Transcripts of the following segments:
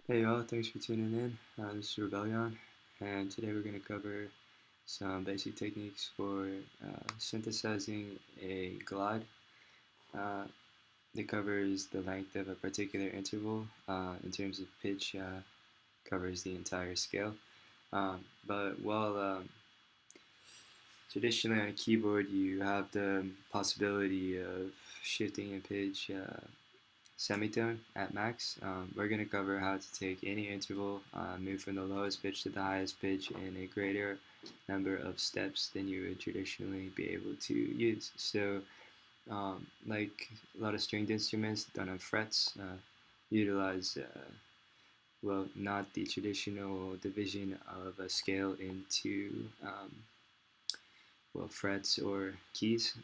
Hey y'all, thanks for tuning in. This is Rebellion, and today we're going to cover some basic techniques for synthesizing a glide uh, that covers the length of a particular interval. In terms of pitch, covers the entire scale. But while traditionally on a keyboard you have the possibility of shifting in pitch semitone at max. We're going to cover how to take any interval, move from the lowest pitch to the highest pitch in a greater number of steps than you would traditionally be able to use. So, like a lot of stringed instruments done on frets, utilize, well, not the traditional division of a scale into well, frets or keys,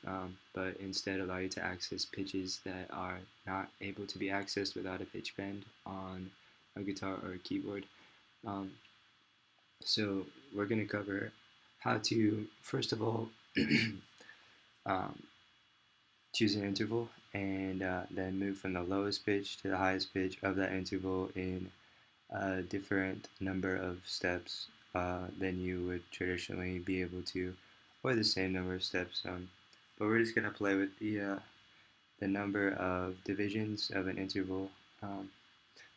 but instead allow you to access pitches that are not able to be accessed without a pitch bend on a guitar or a keyboard. Um, so we're going to cover how to, first of all, um, choose an interval and then move from the lowest pitch to the highest pitch of that interval in a different number of steps than you would traditionally be able to, or the same number of steps. But we're just gonna play with the number of divisions of an interval.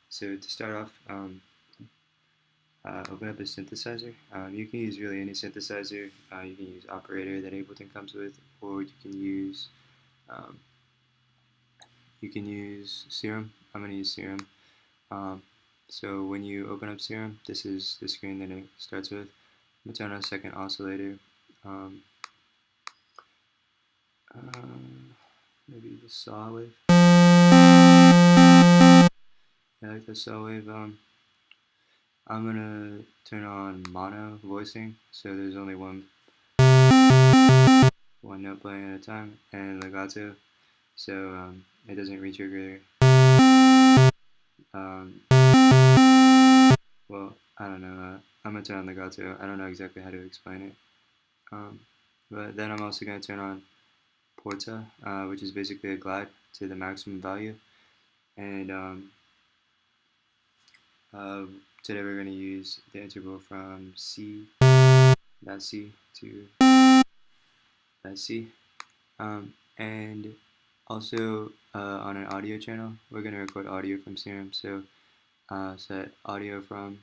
So to start off, open up a synthesizer. You can use really any synthesizer. You can use operator that Ableton comes with, or um, you can use Serum. I'm gonna use Serum. Um, so when you open up Serum, this is the screen that it starts with. I'm gonna turn on a second oscillator. Um, Maybe the saw wave. I like the saw wave. I'm gonna turn on mono voicing, so there's only one note playing at a time, and legato, so it doesn't retrigger. Um, well, I don't know. I'm gonna turn on legato. I don't know exactly how to explain it. Um, but then I'm also gonna turn on porta, which is basically a glide to the maximum value, and today we're going to use the interval from C, that C, to that C. And also on an audio channel, we're going to record audio from Serum. So set audio from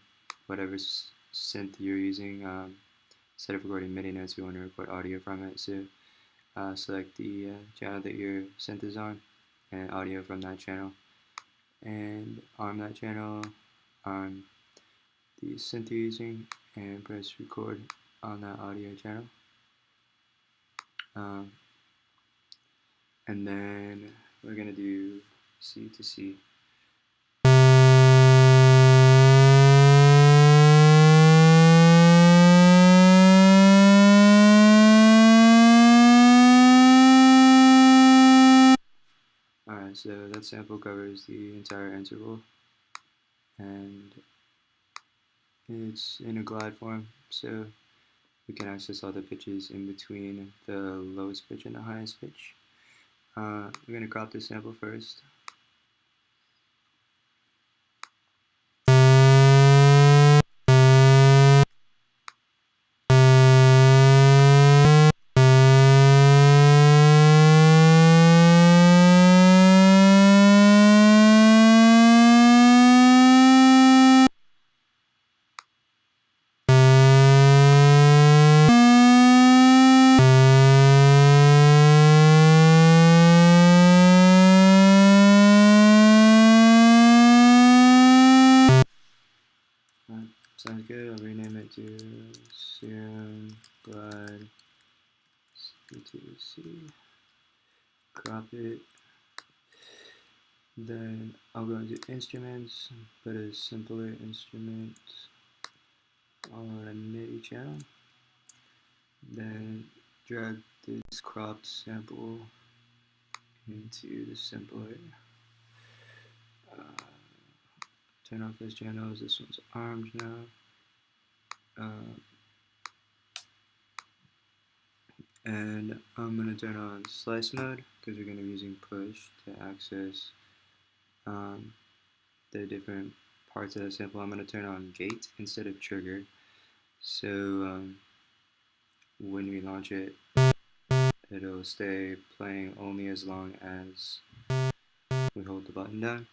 whatever synth you're using. Instead of recording MIDI notes, we want to record audio from it. So select the channel that your synth is on and audio from that channel. And arm that channel on the synth you're using and press record on that audio channel. And then we're going to do C to C. Alright, so that sample covers the entire interval, and it's in a glide form, so we can access all the pitches in between the lowest pitch and the highest pitch. We're going to crop this sample first. Sounds good. I'll rename it to Serum Glide C2C. Crop it. Then I'll go into instruments, put a simpler instrument on a MIDI channel. Then drag this cropped sample into the simpler. Turn off those channels. This one's armed now. And I'm going to turn on slice mode because we're going to be using push to access the different parts of the sample, I'm going to turn on gate instead of trigger. So when we launch it, it'll stay playing only as long as we hold the button down.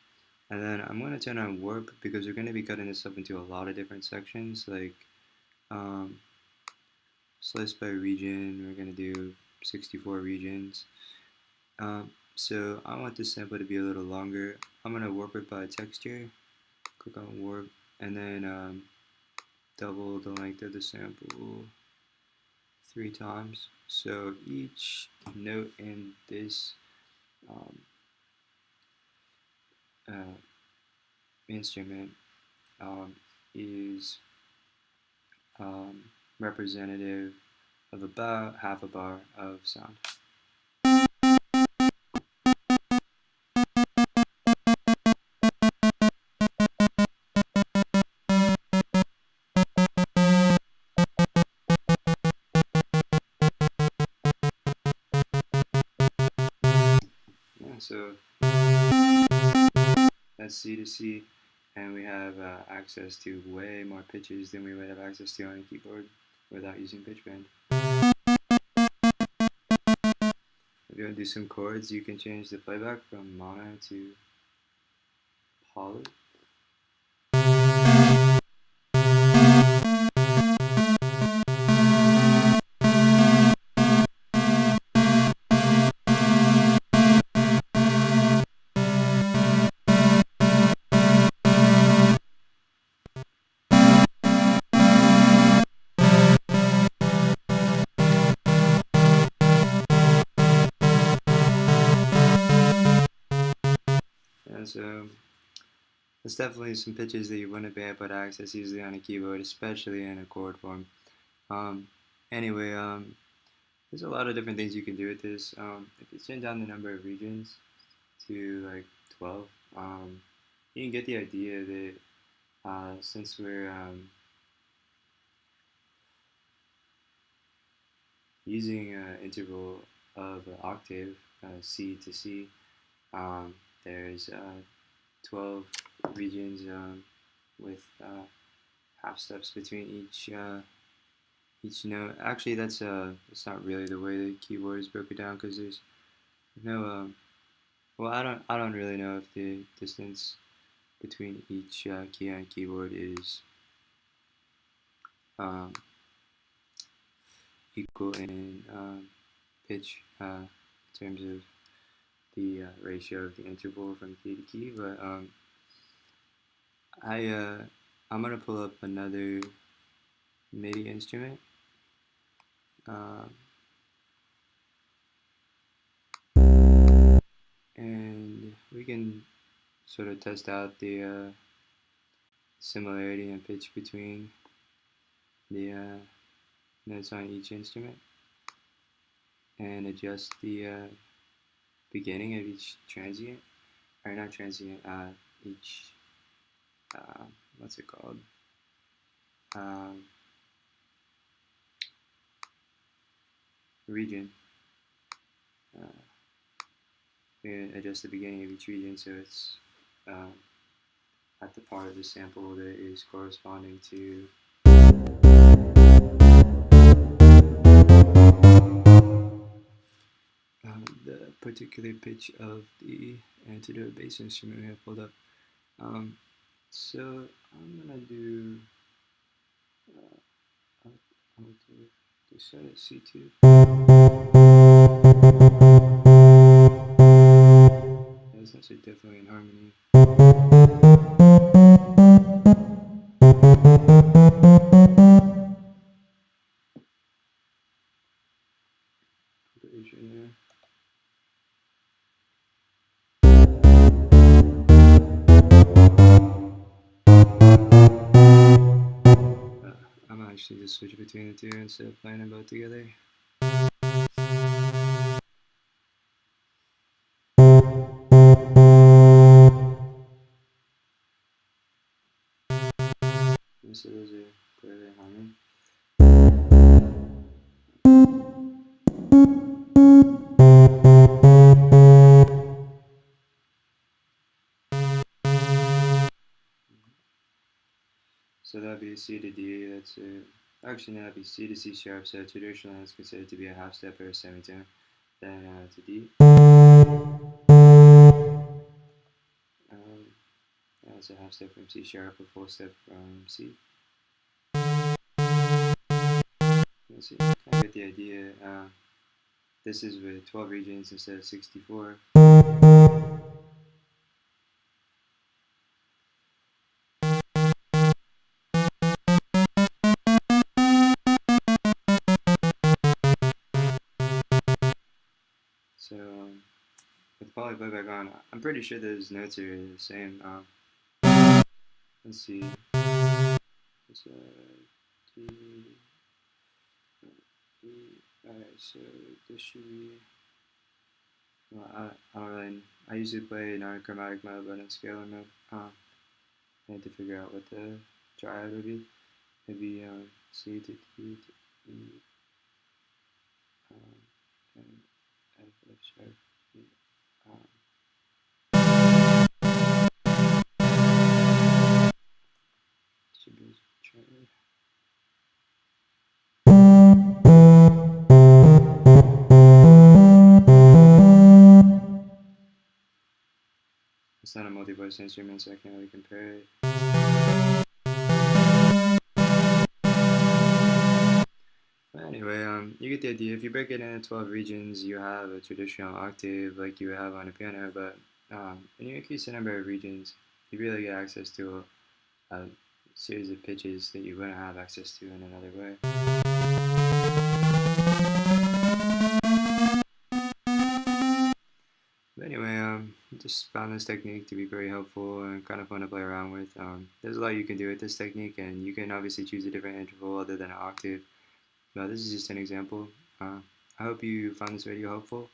And then I'm going to turn on warp because we're going to be cutting this up into a lot of different sections, like slice by region. We're going to do 64 regions. So I want this sample to be a little longer. I'm going to warp it by texture. Click on warp, and then double the length of the sample 3 times. So each note in this instrument is representative of about half a bar of sound. So that's C to C, and we have access to way more pitches than we would have access to on a keyboard without using pitch bend. If you want to do some chords, you can change the playback from mono to poly. And so there's definitely some pitches that you wouldn't be able to access easily on a keyboard, especially in a chord form. Anyway, there's a lot of different things you can do with this. If you turn down the number of regions to like 12, you can get the idea that since we're using an interval of an octave, C to C, there's 12 regions with half steps between each note. Actually, that's not really the way the keyboard is broken down, because there's no well, I don't really know if the distance between each key on keyboard is equal in pitch in terms of the ratio of the interval from key to key, but I'm gonna pull up another MIDI instrument. And we can sort of test out the similarity in pitch between the notes on each instrument, and adjust the beginning of each transient, or not transient, each, what's it called? Region. We adjust the beginning of each region so it's at the part of the sample that is corresponding to the particular pitch of the antidote bass instrument we have pulled up. So I'm gonna do to set it C2. Those notes are definitely in harmony. Pretty sure there. I'm actually just switch between the two instead of playing them both together. And so those are clearly harmony. So that'd be C to D. That's actually no, that'd be C to C sharp. So traditionally, it's considered to be a half step or a semitone. Then to D. That's a half step from C sharp, a full step from C. Let's see, kind of get the idea. This is with 12 regions instead of 64. So with poly playback on, I'm pretty sure those notes are the same. Let's see. It's D, D. Alright, so this should be. Well, I don't really. I usually play non-chromatic mode, but in scalar mode. I need to figure out what the triad would be. Maybe C to D to E. And F sharp. Um, should be triad. It's not a multi-voice instrument, so I can't really compare it. But anyway, you get the idea. If you break it into 12 regions, you have a traditional octave like you would have on a piano, but when you increase the number of regions, you really get access to a series of pitches that you wouldn't have access to in another way. But anyway, just found this technique to be very helpful and kind of fun to play around with. There's a lot you can do with this technique, and you can obviously choose a different interval other than an octave. But this is just an example. I hope you found this video helpful.